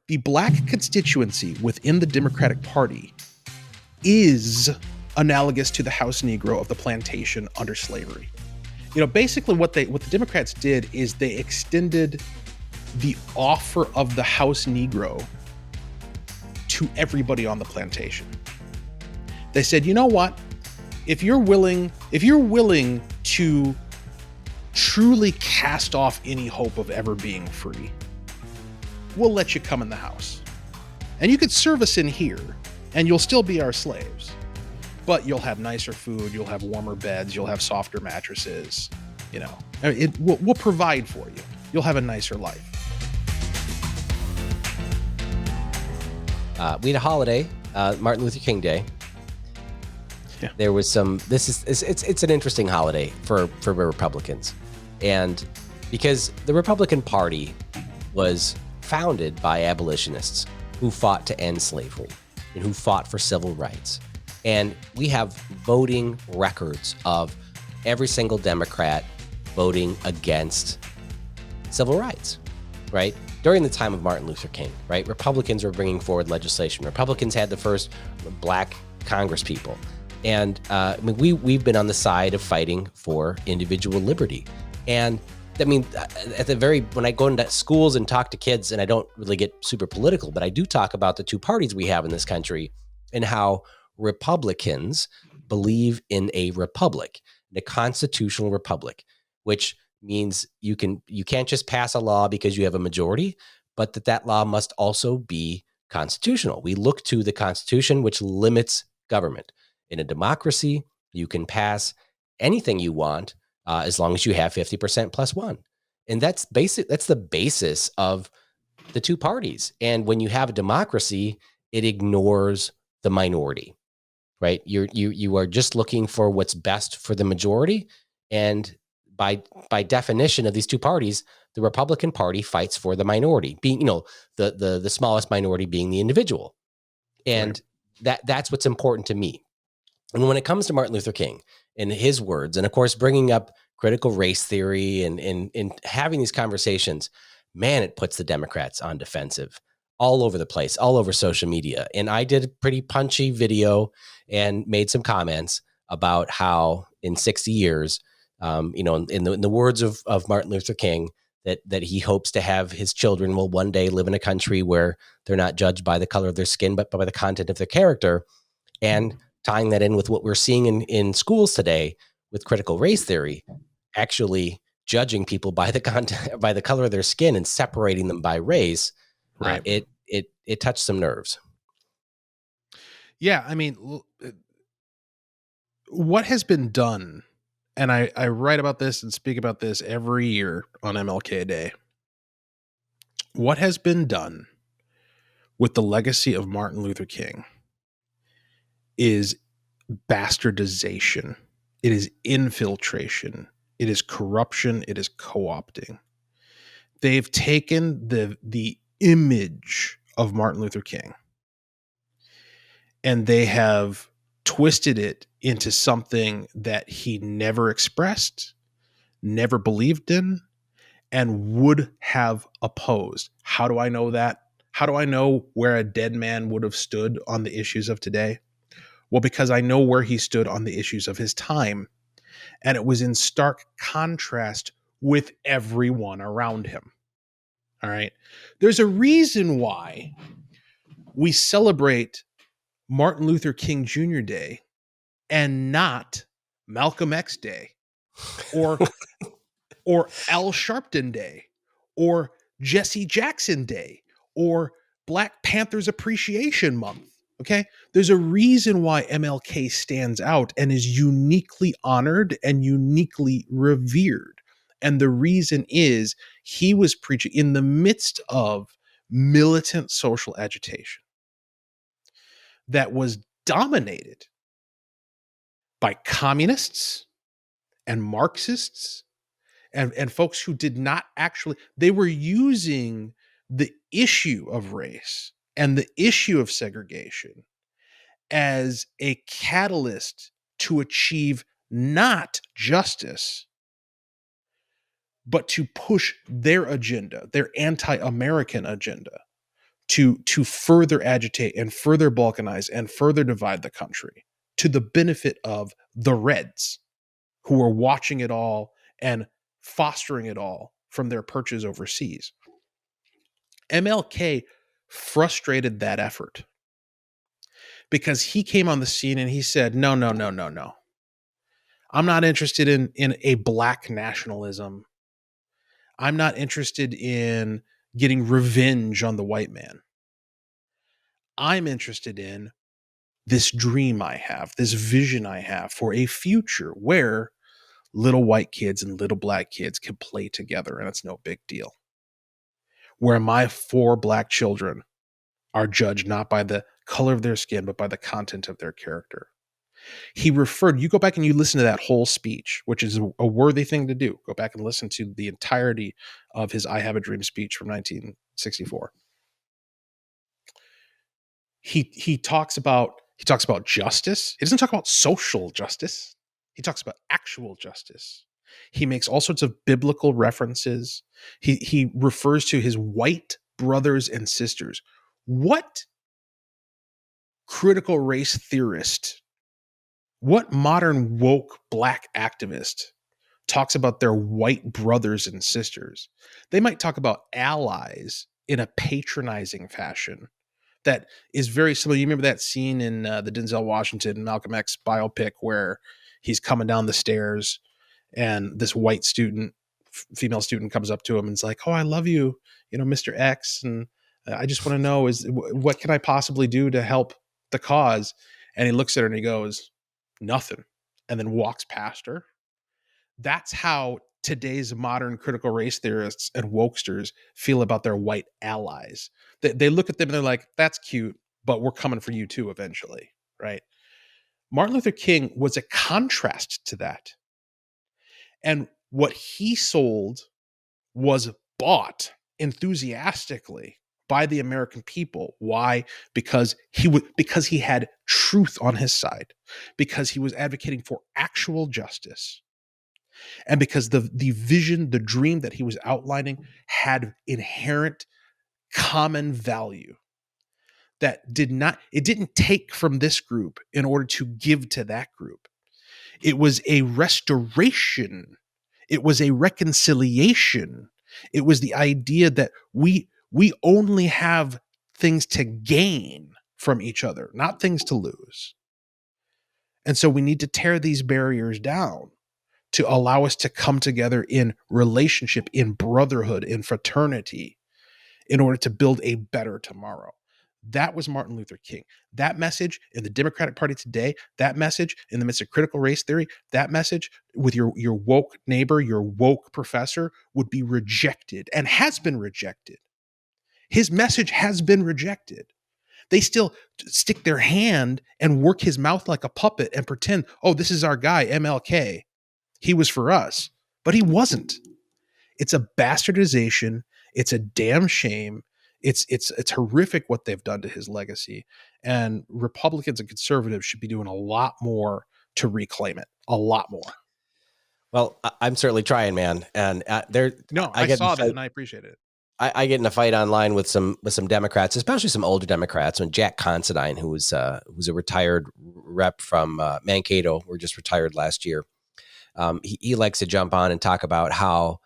The black constituency within the Democratic Party is analogous to the house Negro of the plantation under slavery. Basically what the Democrats did is they extended the offer of the house Negro to everybody on the plantation. They said, you know what? If you're willing to truly cast off any hope of ever being free, we'll let you come in the house. And you could serve us in here, and you'll still be our slaves. But you'll have nicer food, you'll have warmer beds, you'll have softer mattresses. We'll provide for you. You'll have a nicer life. We had a holiday, Martin Luther King Day. Yeah. There was it's an interesting holiday for Republicans. And because the Republican Party was founded by abolitionists who fought to end slavery and who fought for civil rights. And we have voting records of every single Democrat voting against civil rights, right? During the time of Martin Luther King, right? Republicans were bringing forward legislation. Republicans had the first black congresspeople. And we've been on the side of fighting for individual liberty. And when I go into schools and talk to kids, and I don't really get super political, but I do talk about the two parties we have in this country and how Republicans believe in a republic, a constitutional republic, which means you can't just pass a law because you have a majority, but that law must also be constitutional. We look to the Constitution, which limits government. In a democracy, you can pass anything you want as long as you have 50% plus one. And that's the basis of the two parties. And when you have a democracy, it ignores the minority, right? You are just looking for what's best for the majority. And by definition of these two parties, the Republican Party fights for the minority, being, the smallest minority being the individual. And right. That's what's important to me. And when it comes to Martin Luther King and his words, and of course, bringing up critical race theory and having these conversations, man, it puts the Democrats on defensive all over the place, all over social media. And I did a pretty punchy video and made some comments about how in 60 years, in the words of Martin Luther King, that he hopes to have his children will one day live in a country where they're not judged by the color of their skin, but by the content of their character. And tying that in with what we're seeing in schools today with critical race theory, actually judging people by the content, by the color of their skin and separating them by race, right? It touched some nerves. Yeah, I mean, what has been done, and I write about this and speak about this every year on MLK Day. What has been done with the legacy of Martin Luther King is bastardization. It is infiltration. It is corruption. It is co-opting. They've taken the image of Martin Luther King and they have twisted it into something that he never expressed, never believed in, and would have opposed. How do I know that? How do I know where a dead man would have stood on the issues of today? Well, because I know where he stood on the issues of his time. And it was in stark contrast with everyone around him. All right. There's a reason why we celebrate Martin Luther King Jr. Day and not Malcolm X Day or Al Sharpton Day or Jesse Jackson Day or Black Panthers Appreciation Month. Okay, there's a reason why MLK stands out and is uniquely honored and uniquely revered. And the reason is he was preaching in the midst of militant social agitation that was dominated by communists and Marxists and folks who did not actually, they were using the issue of race and the issue of segregation as a catalyst to achieve not justice, but to push their agenda, their anti-American agenda, to further agitate and further balkanize and further divide the country to the benefit of the Reds, who are watching it all and fostering it all from their perches overseas. MLK frustrated that effort because he came on the scene and he said, no, no, no, no, no. I'm not interested in a black nationalism. I'm not interested in getting revenge on the white man. I'm interested in this dream I have, this vision I have for a future where little white kids and little black kids can play together and it's no big deal. Where my 4 black children are judged not by the color of their skin, but by the content of their character. He referred, you go back and you listen to that whole speech, which is a worthy thing to do. Go back and listen to the entirety of his I Have a Dream speech from 1964. He talks about justice. He doesn't talk about social justice. He talks about actual justice. He makes all sorts of biblical references. He refers to his white brothers and sisters. What critical race theorist, what modern woke black activist talks about their white brothers and sisters? They might talk about allies in a patronizing fashion that is very similar. You remember that scene in the Denzel Washington Malcolm X biopic where he's coming down the stairs and this white student, female student, comes up to him and is like, "Oh, I love you, Mr. X, and I just want to know what can I possibly do to help the cause?" And he looks at her and he goes, "Nothing," and then walks past her. That's how today's modern critical race theorists and wokesters feel about their white allies. They look at them and they're like, "That's cute, but we're coming for you too eventually," right? Martin Luther King was a contrast to that. And what he sold was bought enthusiastically by the American people. Why? Because he had truth on his side, because he was advocating for actual justice, and because the vision, the dream that he was outlining had inherent common value that didn't take from this group in order to give to that group. It was a restoration. It was a reconciliation. It was the idea that we only have things to gain from each other, not things to lose. And so we need to tear these barriers down to allow us to come together in relationship, in brotherhood, in fraternity, in order to build a better tomorrow. That was Martin Luther King. That message in the Democratic Party today, that message in the midst of critical race theory, that message with your woke neighbor, your woke professor, would be rejected and has been rejected. His message has been rejected. They still stick their hand and work his mouth like a puppet and pretend, "Oh, this is our guy, MLK. He was for us." But he wasn't. It's a bastardization. It's a damn shame. It's horrific what they've done to his legacy. And Republicans and conservatives should be doing a lot more to reclaim it. A lot more. Well, I'm certainly trying, man. And No, I saw that and I appreciate it. I get in a fight online with some Democrats, especially some older Democrats. When Jack Considine, who was a retired rep from Mankato, were just retired last year. He likes to jump on and talk about how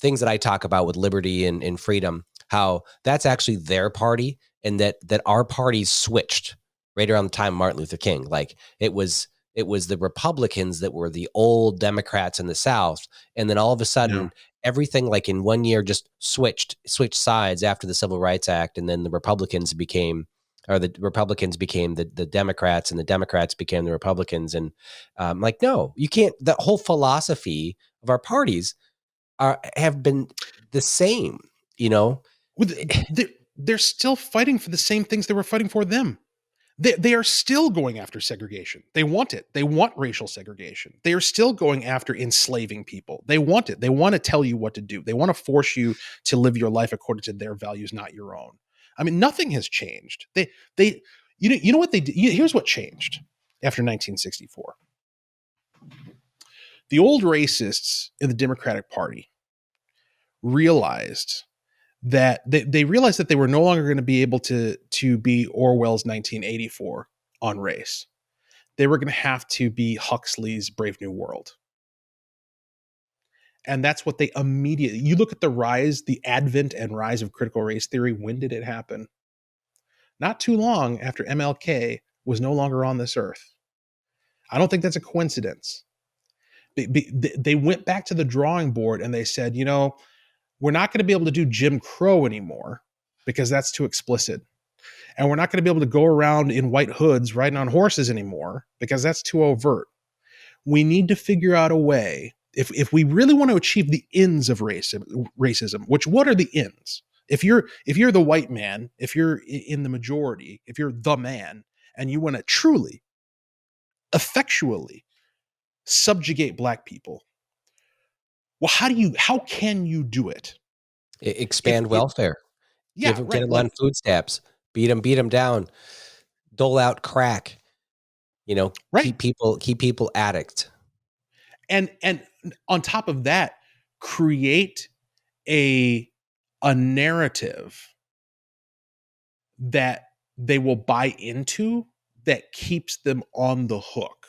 things that I talk about with liberty and freedom, how that's actually their party, and that our parties switched right around the time of Martin Luther King. Like it was the Republicans that were the old Democrats in the South, and then all of a sudden everything, like in 1 year, just switched sides after the Civil Rights Act, and then the Republicans became the Democrats, and the Democrats became the Republicans. And like, no, you can't. The whole philosophy of our parties have been the same, They're still fighting for the same things they were fighting for them. They are still going after segregation. They want it. They want racial segregation. They are still going after enslaving people. They want it. They want to tell you what to do. They want to force you to live your life according to their values, not your own. I mean, nothing has changed. You know what they did? Here's what changed after 1964. The old racists in the Democratic Party realized that they realized that they were no longer going to be able to be Orwell's 1984 on race. They were going to have to be Huxley's Brave New World. And that's what they immediately, you look at the advent and rise of critical race theory. When did it happen? Not too long after MLK was no longer on this earth. I don't think that's a coincidence. They went back to the drawing board and they said, we're not going to be able to do Jim Crow anymore because that's too explicit. And we're not going to be able to go around in white hoods riding on horses anymore because that's too overt. We need to figure out a way, if we really want to achieve the ends of racism, what are the ends? If you're the white man, if you're in the majority, if you're the man, and you want to truly, effectually subjugate black people, well, how can you do it? Expand welfare. Yeah, Get right. them on food stamps. Beat them down. Dole out crack. Right. Keep people addicts. And on top of that, create a narrative that they will buy into that keeps them on the hook.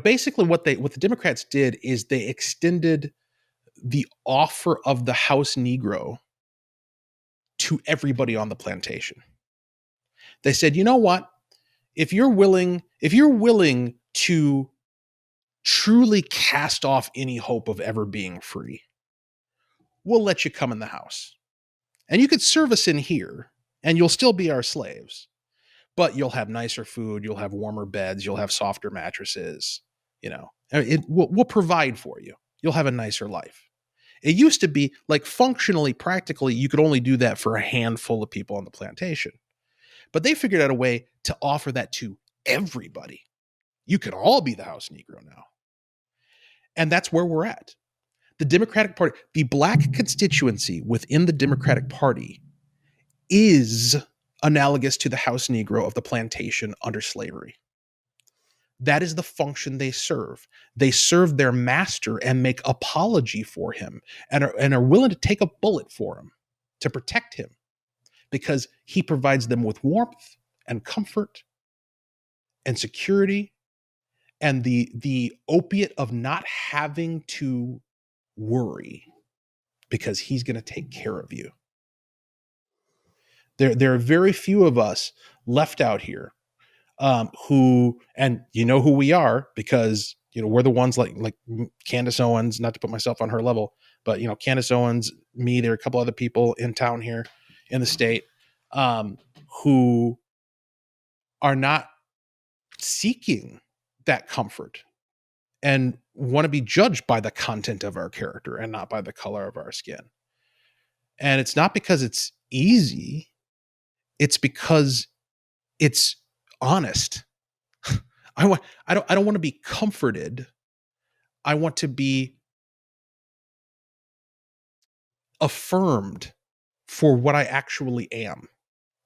Basically what the Democrats did is they extended the offer of the House Negro to everybody on the plantation. They said, you know what? If you're willing to truly cast off any hope of ever being free, we'll let you come in the house. And you could serve us in here, and you'll still be our slaves. But you'll have nicer food, you'll have warmer beds, you'll have softer mattresses. We'll provide for you. You'll have a nicer life. It used to be like functionally, practically, you could only do that for a handful of people on the plantation. But they figured out a way to offer that to everybody. You could all be the House Negro now. And that's where we're at. The Democratic Party, the black constituency within the Democratic Party is analogous to the House Negro of the plantation under slavery. That is the function they serve. They serve their master and make apology for him and are willing to take a bullet for him to protect him because he provides them with warmth and comfort and security and the opiate of not having to worry because he's going to take care of you. There are very few of us left out here who, and who we are because we're the ones like Candace Owens, not to put myself on her level, but Candace Owens, me, there are a couple other people in town here in the state who are not seeking that comfort and want to be judged by the content of our character and not by the color of our skin. And it's not because it's easy, it's because it's honest. I don't want to be comforted. I want to be affirmed for what I actually am,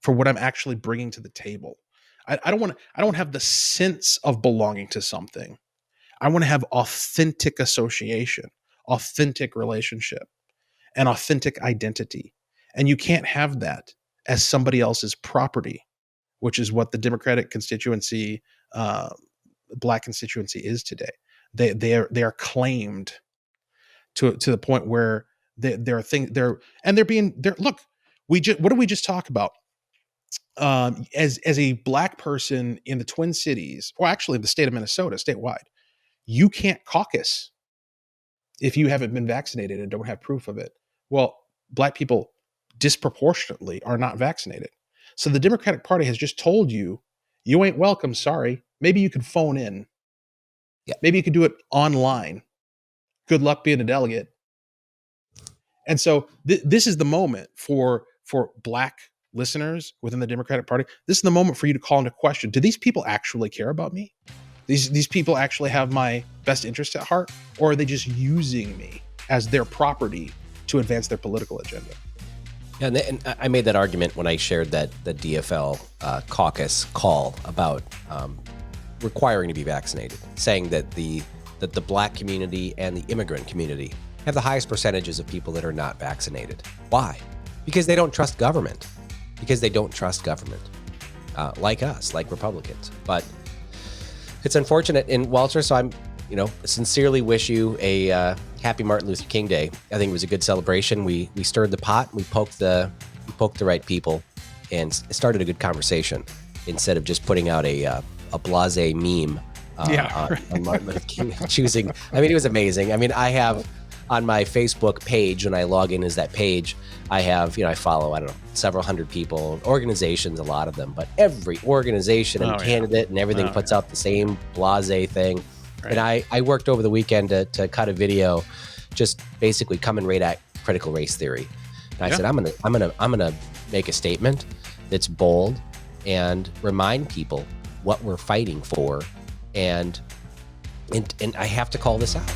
for what I'm actually bringing to the table. I don't have the sense of belonging to something. I want to have authentic association, authentic relationship, and authentic identity. And you can't have that as somebody else's property, which is what the Democratic constituency, black constituency is today. They are claimed to the point where there are things look, what did we just talk about? As a black person in the Twin Cities, or actually the state of Minnesota, statewide, you can't caucus if you haven't been vaccinated and don't have proof of it. Well, black people disproportionately are not vaccinated. So the Democratic Party has just told you, you ain't welcome, sorry. Maybe you could phone in. Yeah. Maybe you could do it online. Good luck being a delegate. And so this is the moment for black listeners within the Democratic Party. This is the moment for you to call into question. Do these people actually care about me? These people actually have my best interest at heart? Or are they just using me as their property to advance their political agenda? Yeah, and I made that argument when I shared that the DFL caucus call about requiring to be vaccinated, saying that the black community and the immigrant community have the highest percentages of people that are not vaccinated. Why? because they don't trust government. Because they don't trust government, like us, like Republicans. But it's unfortunate. And Walter, so I'm, sincerely wish you a happy Martin Luther King Day. I think it was a good celebration. We stirred the pot. We poked the right people, and started a good conversation instead of just putting out a blasé meme on Martin Luther King choosing. I mean, it was amazing. I mean, I have on my Facebook page, when I log in as that page, I have, I follow, I don't know, several hundred people, organizations, a lot of them, but every organization and candidate and everything puts out the same blasé thing. Right. And I worked over the weekend to cut a video, just basically coming right at critical race theory. And I said, I'm gonna make a statement that's bold and remind people what we're fighting for, and I have to call this out.